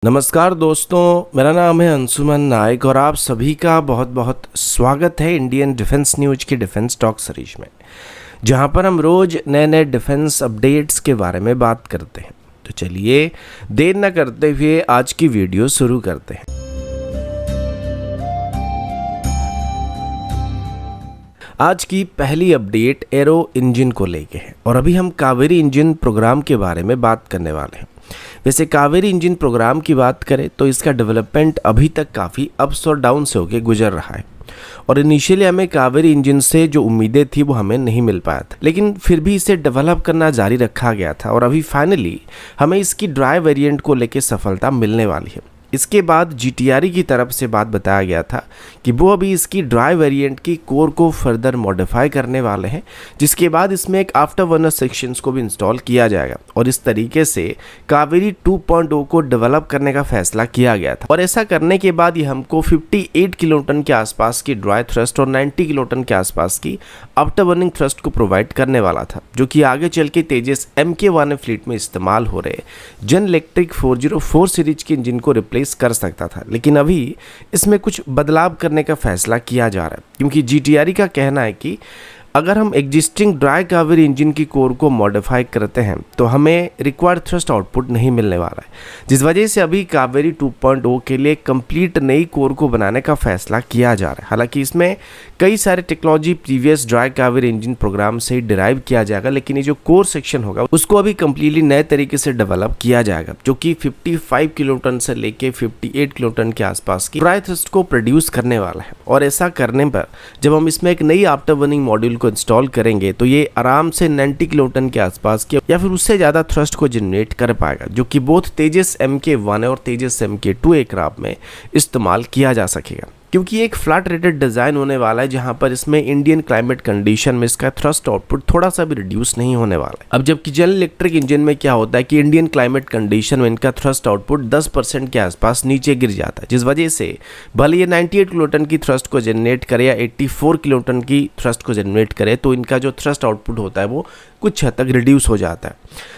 नमस्कार दोस्तों, मेरा नाम है अंशुमन नायक और आप सभी का बहुत बहुत स्वागत है इंडियन डिफेंस न्यूज की डिफेंस टॉक सीरीज में, जहां पर हम रोज नए नए डिफेंस अपडेट्स के बारे में बात करते हैं। तो चलिए देर न करते हुए आज की वीडियो शुरू करते हैं। आज की पहली अपडेट एरो इंजन को लेके है और अभी हम कावेरी इंजन प्रोग्राम के बारे में बात करने वाले हैं। वैसे कावेरी इंजन प्रोग्राम की बात करें तो इसका डेवलपमेंट अभी तक काफ़ी अप्स और डाउन से होकर गुजर रहा है और इनिशियली हमें कावेरी इंजन से जो उम्मीदें थी वो हमें नहीं मिल पाया था, लेकिन फिर भी इसे डेवलप करना जारी रखा गया था और अभी फाइनली हमें इसकी ड्राई वेरिएंट को लेकर सफलता मिलने वाली है। इसके बाद जीटीआरई की तरफ से बात बताया गया था कि वो अभी इसकी ड्राई वेरिएंट की कोर को फर्दर मॉडिफाई करने वाले हैं, जिसके बाद इसमें एक आफ्टर बर्नर सेक्शंस को भी इंस्टॉल किया जाएगा और इस तरीके से कावेरी 2.0 को डेवलप करने का फैसला किया गया था। और ऐसा करने के बाद ये हमको 58 किलोटन के आसपास की ड्राई थ्रस्ट और 90 किलोटन के आसपास की आफ्टर बर्निंग थ्रस्ट को प्रोवाइड करने वाला था, जो कि आगे चल के तेजस MK1 फ्लीट में इस्तेमाल हो रहे जन इलेक्ट्रिक 404 सीरीज के इंजन को रिप्लेस कर सकता था। लेकिन अभी इसमें कुछ बदलाव करने का फैसला किया जा रहा है, क्योंकि जीटीआरई का कहना है कि अगर हम एग्जिस्टिंग ड्राई कावेरी इंजन की कोर को मॉडिफाई करते हैं तो हमें रिक्वायर्ड थ्रस्ट आउटपुट नहीं मिलने वाला है, जिस वजह से अभी कावेरी 2.0 के लिए कंप्लीट नई कोर को बनाने का फैसला किया जा रहा है। हालांकि इसमें कई सारे technology previous dry Kaveri engine program से डिराइव किया जाएगा, लेकिन ये जो कोर सेक्शन होगा उसको अभी कंप्लीटली नए तरीके से डेवलप किया जाएगा, जो कि 55 किलोटन से लेके 58 किलोटन के आसपास की ड्राई थ्रस्ट को प्रोड्यूस करने वाला है। और ऐसा करने पर जब हम इसमें एक नई आफ्टर बर्निंग मॉड्यूल को इंस्टॉल करेंगे तो ये आराम से 90 किलोटन के आसपास की या फिर उससे ज़्यादा थ्रस्ट को जनरेट कर पाएगा, जो कि बोथ तेजस MK1 और तेजस MK2 एयरक्राफ्ट में इस्तेमाल किया जा सकेगा। क्योंकि एक फ्लैट रेटेड डिज़ाइन होने वाला है, जहां पर इसमें इंडियन क्लाइमेट कंडीशन में इसका थ्रस्ट आउटपुट थोड़ा सा भी रिड्यूस नहीं होने वाला है। अब जबकि जनरल इलेक्ट्रिक इंजन में क्या होता है कि इंडियन क्लाइमेट कंडीशन में इनका थ्रस्ट आउटपुट 10% के आसपास नीचे गिर जाता है, जिस वजह से भले ये 98 किलोटन की थ्रस्ट को जनरेट करे या 84 किलोटन की थ्रस्ट को जनरेट करे, तो इनका जो थ्रस्ट आउटपुट होता है वो कुछ हद तक रिड्यूस हो जाता है,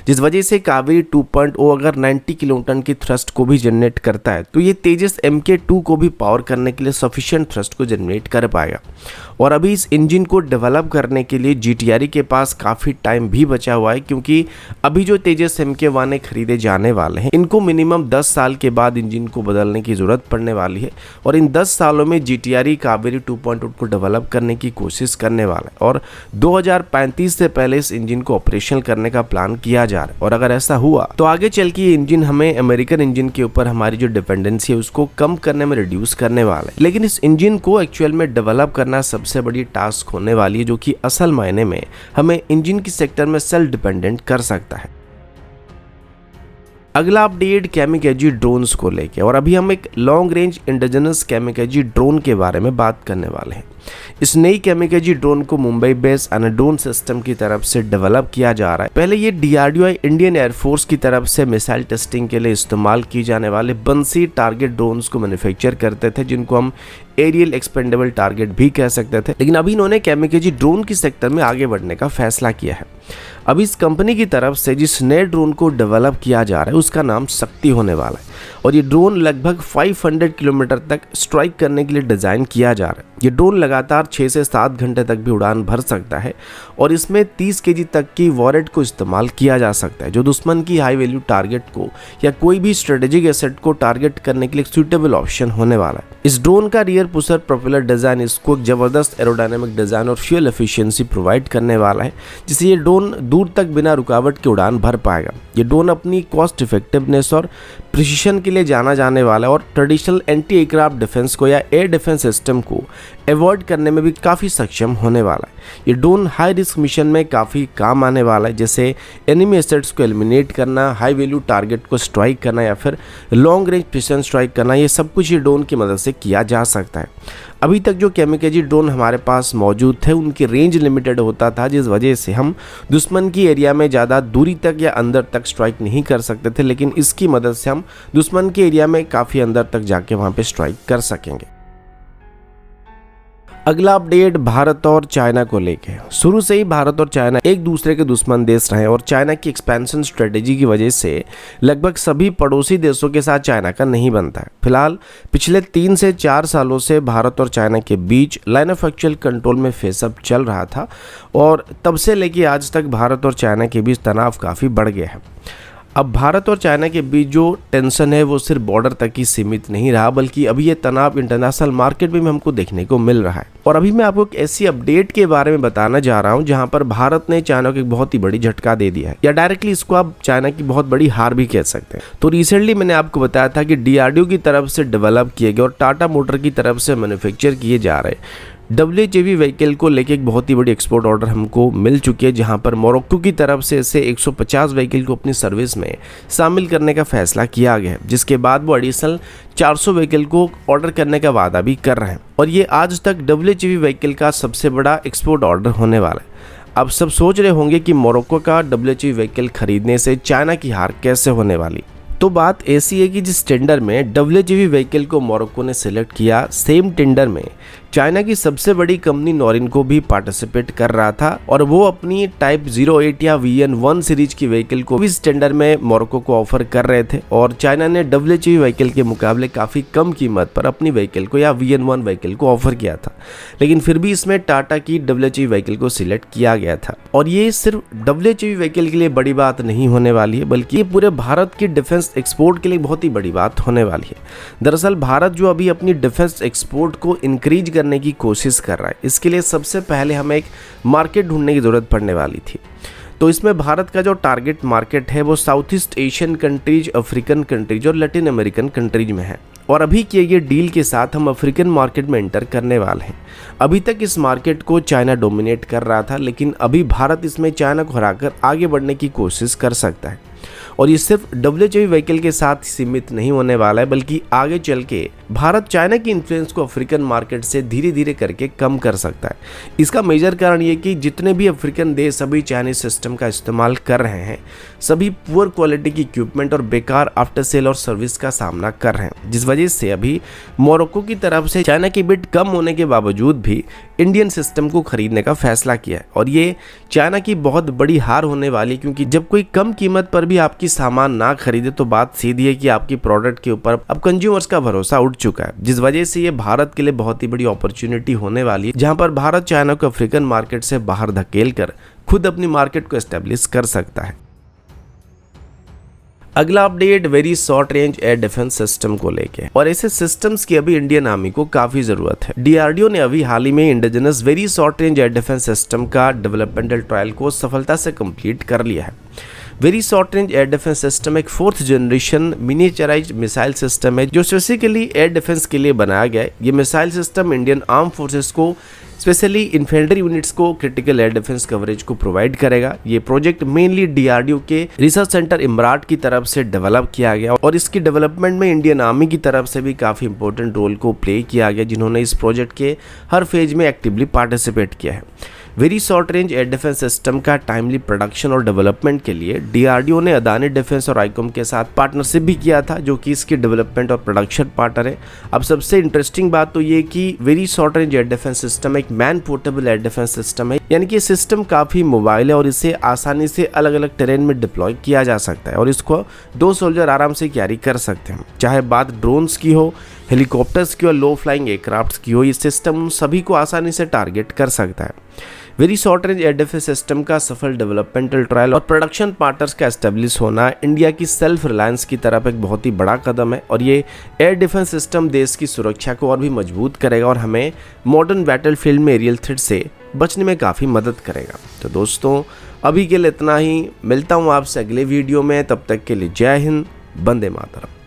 जिस वजह से कावेरी 2.0 अगर 90 किलोटन की थ्रस्ट को भी जनरेट करता है तो ये तेजस MK2 को भी पावर करने के लिए सफिशिएंट थ्रस्ट को जनरेट कर पाएगा। और अभी इस इंजन को डेवलप करने के लिए जीटीआरई के पास काफ़ी टाइम भी बचा हुआ है, क्योंकि अभी जो तेजस MK1 खरीदे जाने वाले हैं इनको मिनिमम 10 साल के बाद इंजन को बदलने की ज़रूरत पड़ने वाली है और इन 10 सालों में जीटीआरई कावेरी 2.0 को डेवलप करने की कोशिश करने वाला है और 2035 से पहले इस इंजन को ऑपरेशनल करने का प्लान किया जा रहा है। और अगर ऐसा हुआ तो आगे चल के ये इंजन हमें अमेरिकन इंजन के ऊपर हमारी जो डिपेंडेंसी है उसको कम करने में रिड्यूस करने वाला है। लेकिन इस इंजन को एक्चुअल में डेवलप करना सबसे बड़ी टास्क होने वाली है, जो कि असल मायने में हमें इंजन की सेक्टर में सेल्फ डिपेंडेंट कर सकता है। अगला अपडेट कैमिकेजी ड्रोन्स को लेके, और अभी हम एक लॉन्ग रेंज इंडिजिनस कैमिकेजी ड्रोन के बारे में बात करने वाले हैं। इस नई कैमिकेजी ड्रोन को मुंबई बेस्ड एनाड्रोन सिस्टम की तरफ से डेवलप किया जा रहा है। पहले ये DRDO इंडियन एयरफोर्स की तरफ से मिसाइल टेस्टिंग के लिए इस्तेमाल की जाने वाले बंसी टारगेट ड्रोन्स को मैन्युफैक्चर करते थे, जिनको हम एरियल एक्सपेंडेबल टारगेट भी कह सकते थे। लेकिन अभी इन्होंने कैमिकेजी ड्रोन की सेक्टर में आगे बढ़ने का फैसला किया है। अभी इस कंपनी की तरफ से जिस नए ड्रोन को डेवलप किया जा रहा है उसका नाम शक्ति होने वाला है और ये ड्रोन लगभग 500 किलोमीटर तक स्ट्राइक करने के लिए डिज़ाइन किया जा रहा है। ये ड्रोन लगातार 6 से 7 घंटे तक भी उड़ान भर सकता है और इसमें 30 kg तक की वॉरेट को इस्तेमाल किया जा सकता है, जो दुश्मन की हाई वैल्यू टारगेट को या कोई भी स्ट्रेटेजिक एसेट को टारगेट करने के लिए एक सूटेबल ऑप्शन होने वाला है। इस ड्रोन का रियर पुशर प्रोपेलर डिज़ाइन इसको एक ज़बरदस्त एरोडायनेमिक डिज़ाइन और फ्यूल एफिशिएंसी प्रोवाइड करने वाला है, जिससे ये ड्रोन दूर तक बिना रुकावट के उड़ान भर पाएगा। ये ड्रोन अपनी कॉस्ट इफेक्टिवनेस और प्रिसिशन के लिए जाना जाने वाला है और ट्रेडिशनल एंटी एयरक्राफ्ट डिफेंस को या एयर डिफेंस सिस्टम को अवॉइड करने में भी काफ़ी सक्षम होने वाला है। ये ड्रोन हाई रिस्क मिशन में काफ़ी काम आने वाला है, जैसे एनिमी एसेट्स को एलिमिनेट करना, हाई वैल्यू टारगेट को स्ट्राइक करना या फिर लॉन्ग रेंज प्रिसिशन स्ट्राइक करना। ये सब कुछ ये ड्रोन की मदद से किया जा सकता है। अभी तक जो कैमिकेजी ड्रोन हमारे पास मौजूद थे उनकी रेंज लिमिटेड होता था, जिस वजह से हम दुश्मन की एरिया में ज़्यादा दूरी तक या अंदर तक स्ट्राइक नहीं कर सकते थे, लेकिन इसकी मदद से हम दुश्मन के एरिया में काफ़ी अंदर तक जाके वहाँ पे स्ट्राइक कर सकेंगे। अगला अपडेट भारत और चाइना को लेके। शुरू से ही भारत और चाइना एक दूसरे के दुश्मन देश रहे और चाइना की एक्सपेंशन स्ट्रेटेजी की वजह से लगभग सभी पड़ोसी देशों के साथ चाइना का नहीं बनता है। फिलहाल पिछले 3 से 4 सालों से भारत और चाइना के बीच लाइन ऑफ एक्चुअल कंट्रोल में फेसअप चल रहा था और तब से लेके आज तक भारत और चाइना के बीच तनाव काफ़ी बढ़ गया है। अब भारत और चाइना के बीच जो टेंशन है वो सिर्फ बॉर्डर तक ही सीमित नहीं रहा, बल्कि अभी ये तनाव इंटरनेशनल मार्केट में भी हमको देखने को मिल रहा है। और अभी मैं आपको एक ऐसी अपडेट के बारे में बताना जा रहा हूँ जहाँ पर भारत ने चाइना को एक बहुत ही बड़ी झटका दे दिया है, या डायरेक्टली इसको आप चाइना की बहुत बड़ी हार भी कह सकते हैं। तो रिसेंटली मैंने आपको बताया था कि DRDO की तरफ से डेवलप किए गए और टाटा मोटर की तरफ से मैन्युफैक्चर किए जा रहे WHEV व्हीकल को लेके एक बहुत ही बड़ी एक्सपोर्ट ऑर्डर हमको मिल चुकी है, जहां पर मोरक्को की तरफ से इसे 150 व्हीकल को अपनी सर्विस में शामिल करने का फैसला किया गया है, जिसके बाद वो एडिशनल 400 व्हीकल को ऑर्डर करने का वादा भी कर रहे हैं। और ये आज तक WHEV व्हीकल का सबसे बड़ा एक्सपोर्ट ऑर्डर होने वाला है। अब सब सोच रहे होंगे कि मोरक्को का WHEV व्हीकल खरीदने से चाइना की हार कैसे होने वाली। तो बात ऐसी है कि जिस टेंडर में WHEV व्हीकल को मोरक्को ने सिलेक्ट किया, सेम टेंडर में चाइना की सबसे बड़ी कंपनी नॉरिनको भी पार्टिसिपेट कर रहा था और वो अपनी टाइप 08 या VN1 सीरीज की व्हीकल को इस टेंडर में मोरक्को को ऑफर कर रहे थे और चाइना ने WHEV व्हीकल के मुकाबले काफ़ी कम कीमत पर अपनी व्हीकल को या VN1 व्हीकल को ऑफर किया था, लेकिन फिर भी इसमें टाटा की WHEV व्हीकल को सिलेक्ट किया गया था। और ये सिर्फ WHEV व्हीकल के लिए बड़ी बात नहीं होने वाली है, बल्कि ये पूरे भारत की डिफेंस एक्सपोर्ट के लिए बहुत ही बड़ी बात होने वाली है। दरअसल भारत जो अभी अपनी डिफेंस एक्सपोर्ट को इंक्रीज करने की कोशिश कर रहा है, इसके लिए सबसे पहले हमें एक मार्केट ढूंढने की जरूरत पड़ने वाली थी। तो इसमें भारत का जो टारगेट मार्केट है वो south east Asian countries, African countries और लैटिन अमेरिकन कंट्रीज में है। और अभी किए गए डील के साथ हम अफ्रीकन मार्केट में एंटर करने वाले हैं। अभी तक इस मार्केट को चाइना डोमिनेट कर रहा था, लेकिन अभी भारत इसमें चाइना को हराकर आगे बढ़ने की कोशिश कर सकता है। और ये सिर्फ WHEV व्हीकल के साथ सीमित नहीं होने वाला है, बल्कि आगे चल के भारत चाइना की इन्फ्लुएंस को अफ्रीकन मार्केट से धीरे धीरे करके कम कर सकता है। इसका मेजर कारण ये कि जितने भी अफ्रीकन देश अभी चाइनीज सिस्टम का इस्तेमाल कर रहे हैं, सभी पुअर क्वालिटी की इक्विपमेंट और बेकार आफ्टर सेल और सर्विस का सामना कर रहे हैं, जिस वजह से अभी मोरक्को की तरफ से चाइना की बिड कम होने के बावजूद भी इंडियन सिस्टम को खरीदने का फैसला किया है। और ये चाइना की बहुत बड़ी हार होने वाली, क्योंकि जब कोई कम कीमत पर भी आपकी सामान ना खरीदे तो बात सीधी है कि आपकी प्रोडक्ट के ऊपर अब कंज्यूमर्स का भरोसा उठ चुका है, जिस वजह से ये भारत के लिए बहुत ही बड़ी अपॉर्चुनिटी होने वाली है, जहां पर भारत चाइना को अफ्रीकन मार्केट से बाहर धकेल कर खुद अपनी मार्केट को एस्टेब्लिश कर सकता है। अगला update very short range air defence system को लेके, और ऐसे सिस्टम्स की अभी इंडियन आर्मी को काफी जरूरत है। DRDO ने अभी हाल ही में indigenous very short range air defence system का डेवलपमेंटल ट्रायल को सफलता से कंप्लीट कर लिया है। Very short range air defence system एक 4th generation miniaturised missile system है जो स्पेसिफिकली एयर डिफेंस के लिए बनाया गया है। ये missile system Indian arm forces को, स्पेशली इन्फेंट्री यूनिट्स को क्रिटिकल एयर डिफेंस कवरेज को प्रोवाइड करेगा। ये प्रोजेक्ट मेनली DRDO के रिसर्च सेंटर इमराट की तरफ से डेवलप किया गया और इसकी डेवलपमेंट में इंडियन आर्मी की तरफ से भी काफ़ी इंपॉर्टेंट रोल को प्ले किया गया, जिन्होंने इस प्रोजेक्ट के हर फेज में एक्टिवली पार्टिसिपेट किया है। Very short range air defence system का टाइमली प्रोडक्शन और डेवलपमेंट के लिए DRDO ने अदानी डिफेंस और आईकॉम के साथ पार्टनरशिप भी किया था, जो कि इसकी डेवलपमेंट और प्रोडक्शन पार्टनर है। अब सबसे इंटरेस्टिंग बात तो ये कि very short range air defence system एक man portable air defence system है, यानी कि सिस्टम काफ़ी मोबाइल है और इसे आसानी से अलग अलग टेरेन में डिप्लॉय किया जा सकता है और इसको 2 सोल्जर आराम से कैरी कर सकते हैं। चाहे बात ड्रोन्स की हो, हेलीकॉप्टर्स की और लो फ्लाइंग एयरक्राफ्ट की हो, ये सिस्टम सभी को आसानी से टारगेट कर सकता है। Very short range air defence system का सफल डेवलपमेंटल ट्रायल और प्रोडक्शन पार्टनर्स का एस्टेब्लिश होना इंडिया की सेल्फ रिलायंस की तरफ एक बहुत ही बड़ा कदम है और ये एयर डिफेंस सिस्टम देश की सुरक्षा को और भी मजबूत करेगा और हमें मॉडर्न बैटलफील्ड में एरियल थ्रेट से बचने में काफ़ी मदद करेगा। तो दोस्तों, अभी के लिए इतना ही। मिलता हूँ आपसे अगले वीडियो में, तब तक के लिए जय हिंद, वंदे मातरम।